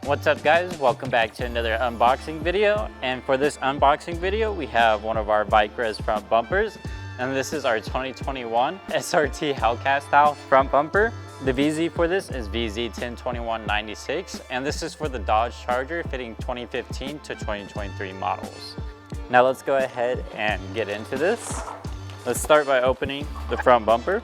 What's up guys, welcome back to another unboxing video. And for this unboxing video we have one of our Vicrez front bumpers, and this is our 2021 SRT Hellcat style front bumper. The VZ for this is VZ102196, and this is for the Dodge Charger fitting 2015 to 2023 models. Now let's go ahead and get into this. Let's start by opening the front bumper.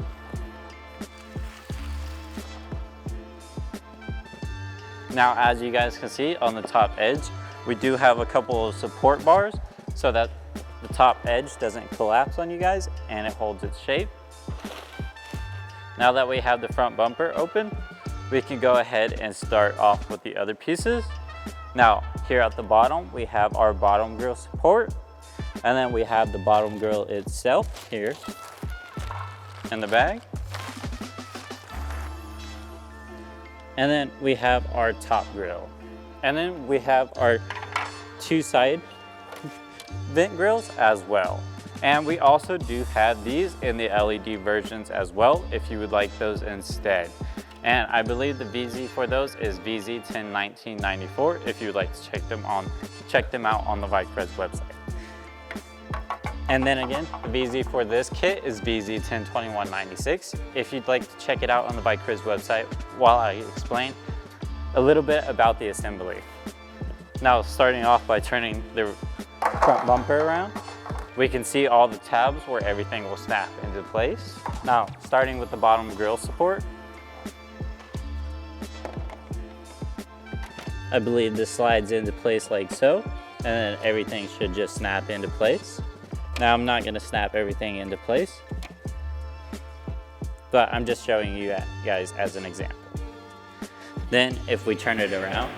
Now, as you guys can see on the top edge, we do have a couple of support bars so that the top edge doesn't collapse on you guys and it holds its shape. Now that we have the front bumper open, we can go ahead and start off with the other pieces. Now, here at the bottom, we have our bottom grille support, and then we have the bottom grille itself here in the bag. And then we have our top grille. And then we have our two side vent grills as well. And we also do have these in the LED versions as well, if you would like those instead. And I believe the VZ for those is VZ102196 if you would like to check them out on the Vicrez website. And then again, the VZ for this kit is VZ102196 if you'd like to check it out on the Vicrez website while I explain a little bit about the assembly. Now, starting off by turning the front bumper around, we can see all the tabs where everything will snap into place. Now, starting with the bottom grille support, I believe this slides into place like so, and then everything should just snap into place. Now, I'm not gonna snap everything into place, but I'm just showing you guys as an example. Then, if we turn it around,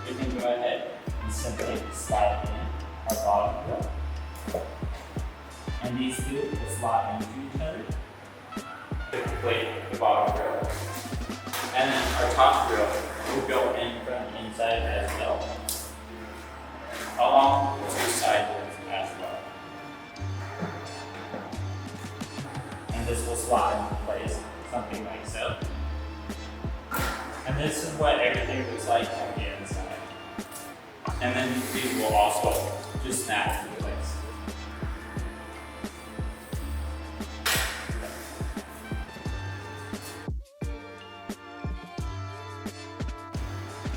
we can go ahead and simply slide in our bottom grille. And these two will slot into each other to complete the bottom grille. And then our top grille will go in from the inside as well, along with two side ones as well. And this will slot into place, something like so. And this is what everything looks like on the inside. And then these will also just snap into place.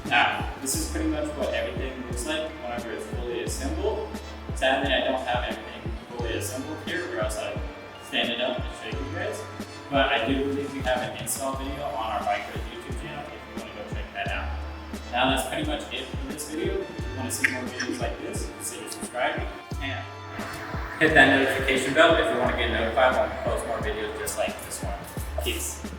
Now, this is pretty much what everything looks like whenever it's fully assembled. Sadly, I don't have everything fully assembled here, or else I'd stand it up and show you guys. But I do believe we have an install video on our Vicrez YouTube channel if you want to go check that out. Now that's pretty much it for this video. If you want to see more videos like this, consider subscribing and hit that notification bell if you want to get notified when we post more videos just like this one. Peace.